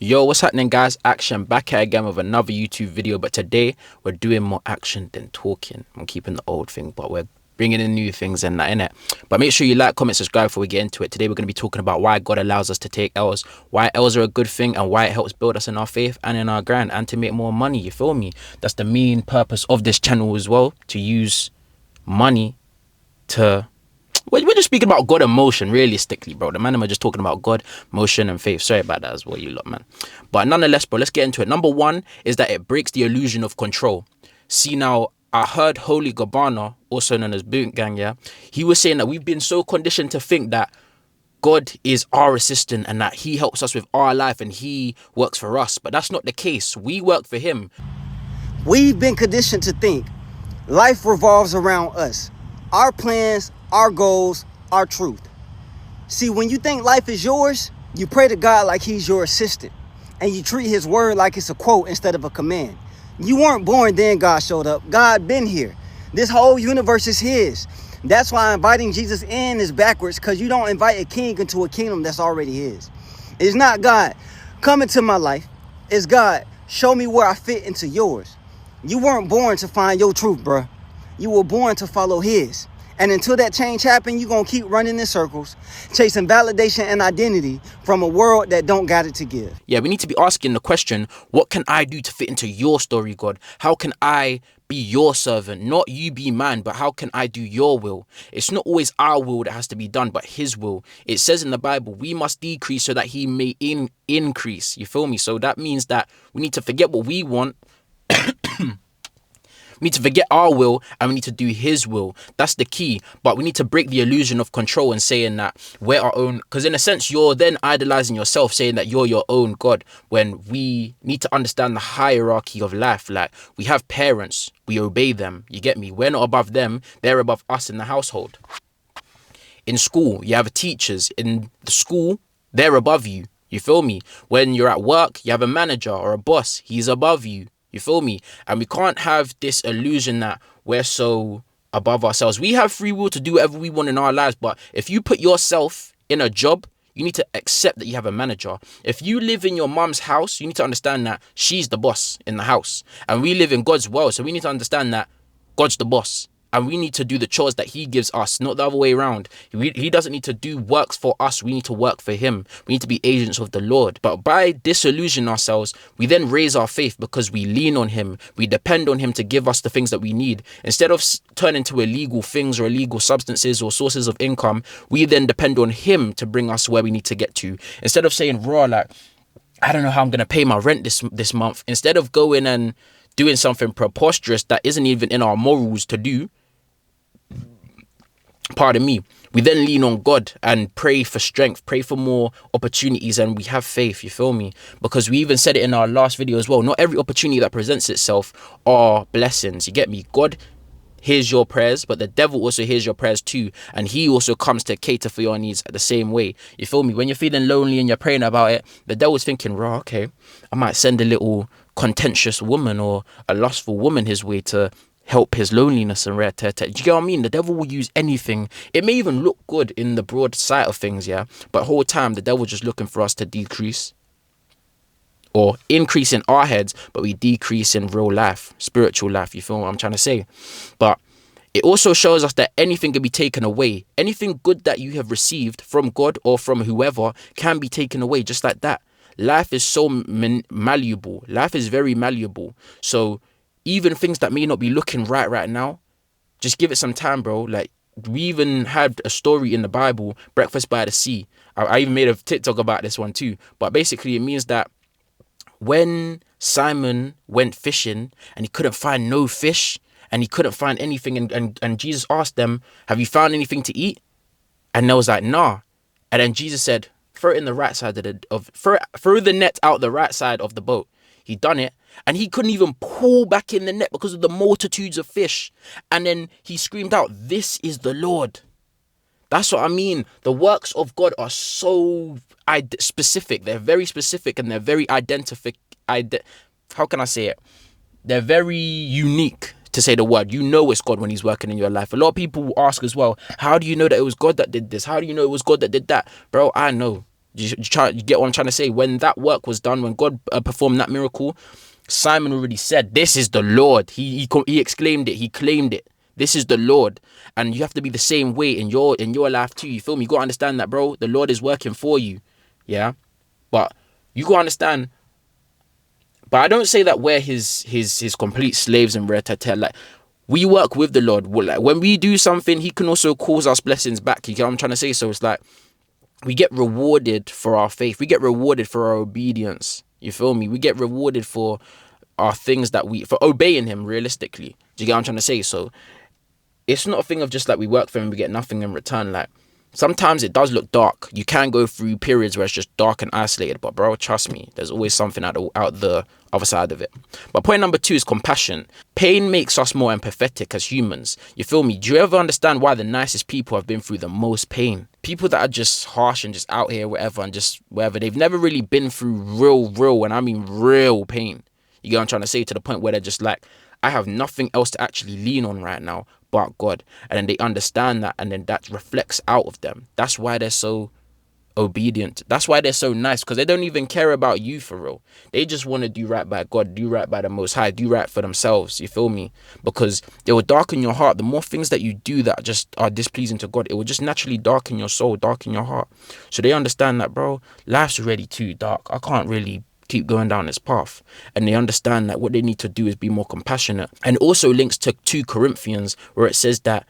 Yo, what's happening, guys? Action back here again with another YouTube video, but today we're doing more action than talking. I'm keeping the old thing, but we're bringing in new things and that, innit? But make sure you like, comment, subscribe before we get into it. Today we're going to be talking about why God allows us to take L's, why L's are a good thing, and why it helps build us in our faith and in our grind and to make more money. You feel me? That's the main purpose of this channel as well, to use money to... We're just speaking about God and motion, realistically, bro. The man and I are just talking about God, motion, and faith. Sorry about that as well, you lot, man. But nonetheless, bro, let's get into it. Number one is that it breaks the illusion of control. See, now, I heard Holy Gabbana, also known as Boot Gang, yeah? He was saying that we've been so conditioned to think that God is our assistant and that he helps us with our life and he works for us. But that's not the case. We work for him. We've been conditioned to think life revolves around us, our plans, our goals, our truth. See, when you think life is yours, you pray to God like he's your assistant, and you treat his word like it's a quote instead of a command. You weren't born then God showed up. God been here. This whole universe is his. That's why inviting Jesus in is backwards, because you don't invite a king into a kingdom that's already his. It's not God, come into my life. It's God, show me where I fit into yours. You weren't born to find your truth, bruh. You were born to follow his. And until that change happens, you're going to keep running in circles, chasing validation and identity from a world that don't got it to give. Yeah, we need to be asking the question, what can I do to fit into your story, God? How can I be your servant? Not you be mine, but how can I do your will? It's not always our will that has to be done, but his will. It says in the Bible, we must decrease so that he may increase. You feel me? So that means that we need to forget what we want. We need to forget our will and we need to do his will. That's the key. But we need to break the illusion of control and saying that we're our own. Because in a sense, you're then idolizing yourself, saying that you're your own God, when we need to understand the hierarchy of life. Like, we have parents, we obey them. You get me? We're not above them. They're above us in the household. In school, you have teachers. In the school, they're above you. You feel me? When you're at work, you have a manager or a boss. He's above you. You feel me? And we can't have this illusion that we're so above ourselves. We have free will to do whatever we want in our lives. But if you put yourself in a job, you need to accept that you have a manager. If you live in your mom's house, you need to understand that she's the boss in the house. And we live in God's world. So we need to understand that God's the boss. And we need to do the chores that he gives us, not the other way around. He doesn't need to do works for us. We need to work for him. We need to be agents of the Lord. But by disillusioning ourselves, we then raise our faith because we lean on him. We depend on him to give us the things that we need. Instead of turning to illegal things or illegal substances or sources of income, we then depend on him to bring us where we need to get to. Instead of saying, raw, like, I don't know how I'm going to pay my rent this month. Instead of going and doing something preposterous that isn't even in our morals to do, pardon me, we then lean on God and pray for strength, pray for more opportunities, and we have faith, you feel me? Because we even said it in our last video as well, not every opportunity that presents itself are blessings, you get me? God hears your prayers, but the devil also hears your prayers too, and he also comes to cater for your needs the same way, you feel me? When you're feeling lonely and you're praying about it, the devil's thinking, raw, okay, I might send a little contentious woman or a lustful woman his way to help his loneliness and rare. Do you get what I mean? The devil will use anything. It may even look good in the broad sight of things, yeah? But whole time, the devil's just looking for us to decrease or increase in our heads, but we decrease in real life, spiritual life. You feel what I'm trying to say? But it also shows us that anything can be taken away. Anything good that you have received from God or from whoever can be taken away just like that. Life is so malleable. Life is very malleable. So even things that may not be looking right now, just give it some time, bro. Like, we even had a story in the Bible, Breakfast by the Sea. I even made a TikTok about this one too. But basically it means that when Simon went fishing and he couldn't find no fish and he couldn't find anything, and Jesus asked them, have you found anything to eat? And they was like, nah. And then Jesus said, throw it in the right side throw the net out the right side of the boat. He done it, and he couldn't even pull back in the net because of the multitudes of fish. And then he screamed out, this is the Lord. That's what I mean. The works of God are so specific. They're very specific, and they're very how can I say it? They're very unique, to say the word. You know it's God when he's working in your life. A lot of people will ask as well, how do you know that it was God that did this? How do you know it was God that did that? Bro, I know. You get what I'm trying to say? When that work was done, when God performed that miracle, Simon already said, "This is the Lord." He exclaimed it. He claimed it. This is the Lord, and you have to be the same way in your life too. You feel me? You gotta understand that, bro. The Lord is working for you, yeah. But you gotta understand. But I don't say that we're his complete slaves and we're to like. We work with the Lord. Like, when we do something, He can also cause us blessings back. You get what I'm trying to say? So it's like we get rewarded for our faith. We get rewarded for our obedience. You feel me? We get rewarded for our things for obeying Him realistically. Do you get what I'm trying to say? So it's not a thing of just like we work for Him and we get nothing in return. Like, sometimes it does look dark. You can go through periods where it's just dark and isolated. But bro, trust me, there's always something out the other side of it. But point number 2 is compassion. Pain makes us more empathetic as humans. You feel me? Do you ever understand why the nicest people have been through the most pain? People that are just harsh and just out here, whatever, and just whatever, they've never really been through real, and I mean real pain. You get what I'm trying to say? To the point where they're just like, I have nothing else to actually lean on right now but God. And then they understand that, and then that reflects out of them. That's why they're so obedient. That's why they're so nice, because they don't even care about you for real. They just want to do right by God, do right by the Most High, do right for themselves. You feel me? Because it will darken your heart. The more things that you do that just are displeasing to God, it will just naturally darken your soul, darken your heart. So they understand that, bro, life's already too dark. I can't really keep going down this path. And they understand that what they need to do is be more compassionate. And also links to 2 Corinthians, where it says that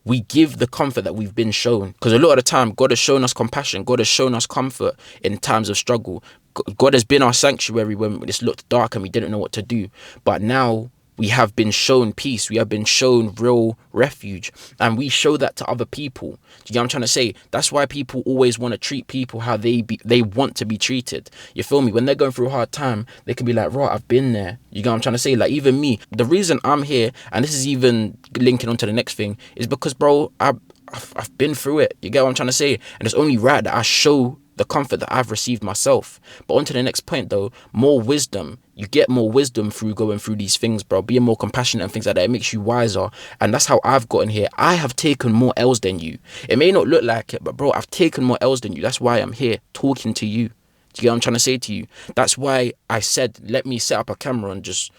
we give the comfort that we've been shown. Because a lot of the time, God has shown us compassion. God has shown us comfort in times of struggle. God has been our sanctuary when it's looked dark and we didn't know what to do. But now we have been shown peace. We have been shown real refuge. And we show that to other people. Do you get what I'm trying to say? That's why people always want to treat people how they want to be treated. You feel me? When they're going through a hard time, they can be like, right, I've been there. You get what I'm trying to say? Like, even me, the reason I'm here, and this is even linking on to the next thing, is because, bro, I've been through it. You get what I'm trying to say? And it's only right that I show the comfort that I've received myself. But on to the next point though, more wisdom. You get more wisdom through going through these things, bro. Being more compassionate and things like that, it makes you wiser. And that's how I've gotten here. I have taken more L's than you. It may not look like it, but bro, I've taken more L's than you. That's why I'm here talking to you. Do you get what I'm trying to say to you? That's why I said, let me set up a camera and just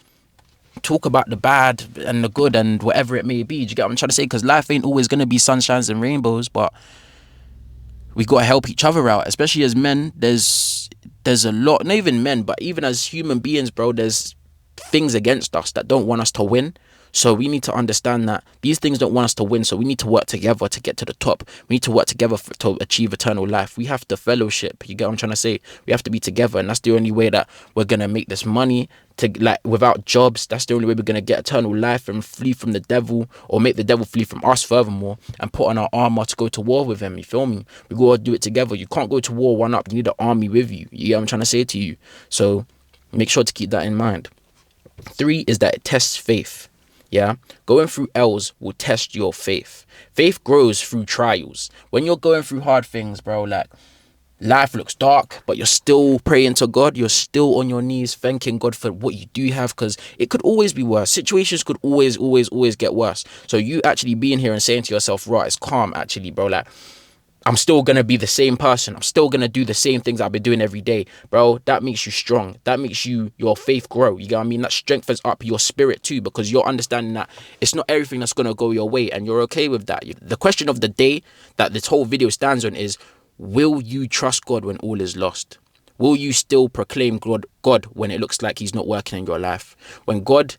talk about the bad and the good and whatever it may be. Do you get what I'm trying to say? Because life ain't always going to be sunshines and rainbows, but we got to help each other out, especially as men. There's a lot, not even men, but even as human beings, bro, there's things against us that don't want us to win. So we need to understand that these things don't want us to win. So we need to work together to get to the top. We need to work together to achieve eternal life. We have to fellowship. You get what I'm trying to say? We have to be together. And that's the only way that we're going to make this money. Without jobs, that's the only way we're going to get eternal life and flee from the devil, or make the devil flee from us furthermore, and put on our armor to go to war with him. You feel me? We got to do it together. You can't go to war one up. You need an army with you. You get what I'm trying to say to you? So make sure to keep that in mind. 3 is that it tests faith. Yeah, going through L's will test your faith. Faith grows through trials. When you're going through hard things, bro, like life looks dark, but you're still praying to God. You're still on your knees thanking God for what you do have, because it could always be worse. Situations could always get worse. So you actually being here and saying to yourself, right, it's calm actually, bro. Like, I'm still going to be the same person. I'm still going to do the same things I've been doing every day. Bro, that makes you strong. That makes your faith grow. You get what I mean? That strengthens up your spirit too, because you're understanding that it's not everything that's going to go your way, and you're okay with that. The question of the day that this whole video stands on is, will you trust God when all is lost? Will you still proclaim God when it looks like he's not working in your life? When God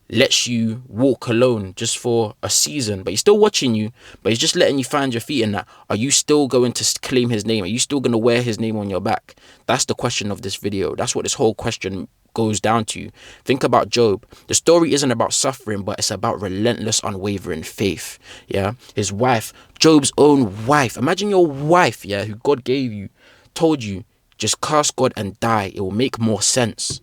lets you walk alone just for a season, but he's still watching you, but he's just letting you find your feet in that. Are you still going to claim his name? Are you still going to wear his name on your back? That's the question of this video. That's what this whole question goes down to. Think about Job. The story isn't about suffering, but it's about relentless, unwavering faith. Yeah, his wife, Job's own wife. Imagine your wife, yeah, who God gave you, told you, just curse God and die. It will make more sense.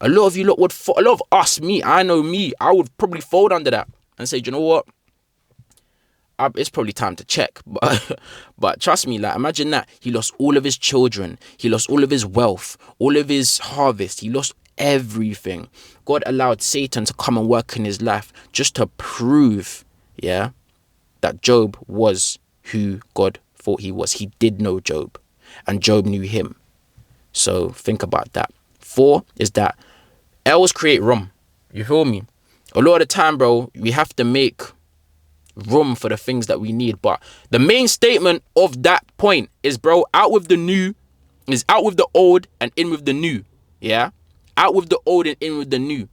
A lot of you lot would, a lot of us, I know me, I would probably fold under that and say, do you know what? It's probably time to check. But trust me, like, imagine that. He lost all of his children. He lost all of his wealth, all of his harvest. He lost everything. God allowed Satan to come and work in his life just to prove, yeah, that Job was who God thought he was. He did know Job. and Job knew him. So think about that. 4 is that L's create room. You feel me? A lot of the time, bro, we have to make room for the things that we need. But the main statement of that point is, bro, out with the new is out with the old and in with the new. Yeah? Out with the old and in with the new.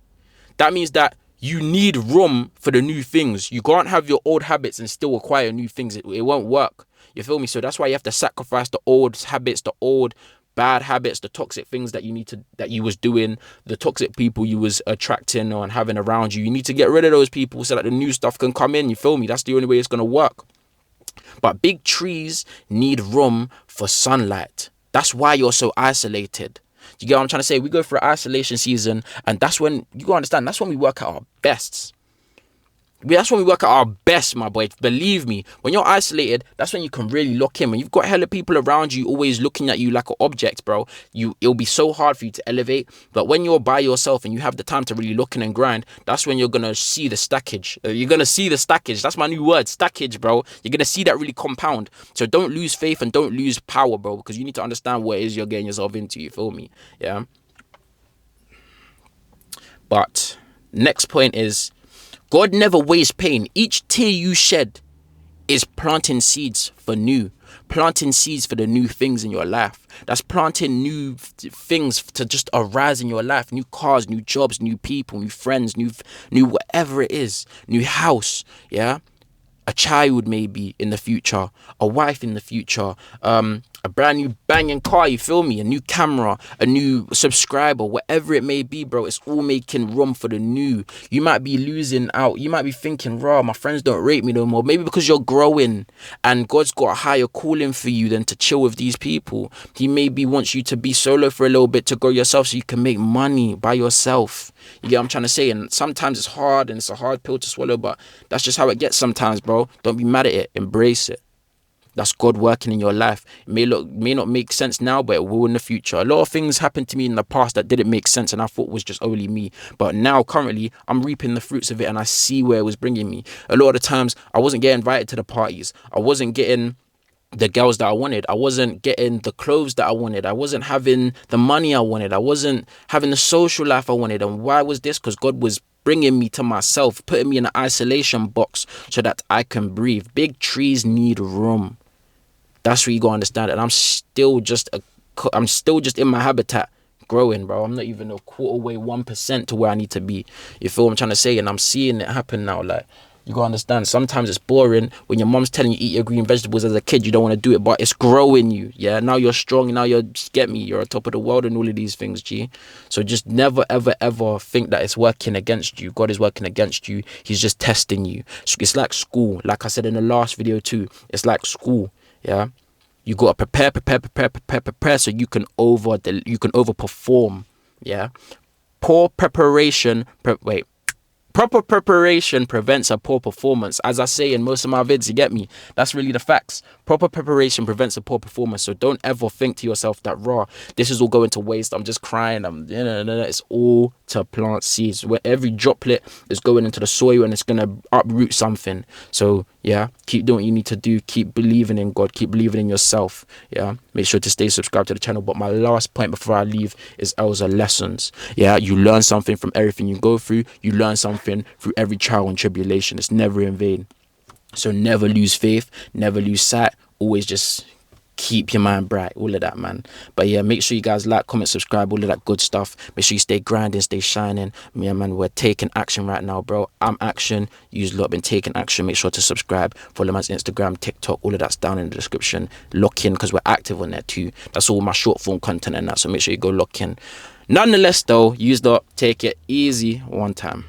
That means that you need room for the new things. You can't have your old habits and still acquire new things. It won't work. You feel me? So that's why you have to sacrifice the old habits, the old bad habits, the toxic things that you was doing, the toxic people you was attracting or having around you. You need to get rid of those people so that the new stuff can come in. You feel me? That's the only way it's gonna work. But big trees need room for sunlight. That's why you're so isolated. You get what I'm trying to say? We go through an isolation season, and that's when you gotta understand. That's when we work at our best. That's when we work at our best, my boy. Believe me, when you're isolated, that's when you can really lock in. When you've got hella people around you always looking at you like an object, bro, it'll be so hard for you to elevate. But when you're by yourself and you have the time to really look in and grind, that's when you're gonna see the stackage. You're gonna see the stackage. That's my new word, stackage, bro. You're gonna see that really compound. So don't lose faith and don't lose power, bro, because you need to understand what it is you're getting yourself into. You feel me? Yeah. But next point is, God never wastes pain. Each tear you shed is planting seeds for new. Planting seeds for the new things in your life. That's planting new things to just arise in your life. New cars, new jobs, new people, new friends, new whatever it is. New house, yeah? A child maybe in the future. A wife in the future. A brand new banging car, you feel me? A new camera, a new subscriber, whatever it may be, bro. It's all making room for the new. You might be losing out. You might be thinking, raw, my friends don't rate me no more. Maybe because you're growing and God's got a higher calling for you than to chill with these people. He maybe wants you to be solo for a little bit to grow yourself so you can make money by yourself. You get what I'm trying to say? And sometimes it's hard and it's a hard pill to swallow, but that's just how it gets sometimes, bro. Don't be mad at it. Embrace it. That's God working in your life. It may not make sense now, but it will in the future. A lot of things happened to me in the past that didn't make sense and I thought was just only me. But now, currently, I'm reaping the fruits of it and I see where it was bringing me. A lot of the times, I wasn't getting invited to the parties. I wasn't getting the girls that I wanted. I wasn't getting the clothes that I wanted. I wasn't having the money I wanted. I wasn't having the social life I wanted. And why was this? Because God was bringing me to myself, putting me in an isolation box so that I can breathe. Big trees need room. That's what you gotta understand. And I'm still just in my habitat growing, bro. I'm not even a quarter way, 1% to where I need to be. You feel what I'm trying to say? And I'm seeing it happen now. Like, you gotta understand, sometimes it's boring when your mom's telling you eat your green vegetables as a kid. You don't want to do it, but it's growing you. Yeah, now you're strong. Now you're, just get me, you're on top of the world and all of these things, G. So just never, ever, ever think that it's working against you. God is working against you. He's just testing you. So it's like school. Like I said in the last video too, it's like school. Yeah, you gotta prepare so you can overperform. Yeah, proper preparation prevents a poor performance. As I say in most of my vids, you get me? That's really the facts. Proper preparation prevents a poor performance. So don't ever think to yourself that, raw, this is all going to waste. I'm just crying. It's all to plant seeds. Where every droplet is going into the soil and it's going to uproot something. So yeah, keep doing what you need to do. Keep believing in God. Keep believing in yourself. Yeah, make sure to stay subscribed to the channel. But my last point before I leave is Elsa lessons. Yeah, you learn something from everything you go through. You learn something through every trial and tribulation. It's never in vain. So never lose faith. Never lose sight. Always just keep your mind bright, all of that, man. But yeah, make sure you guys like, comment, subscribe, all of that good stuff. Make sure you stay grinding, stay shining. Yeah, man, we're taking action right now, bro. I'm action. You've lot been taking action. Make sure to subscribe. Follow my Instagram, TikTok, all of that's down in the description. Lock in, because we're active on there too. That's all my short form content and that, so make sure you go lock in. Nonetheless though, use that, take it easy one time.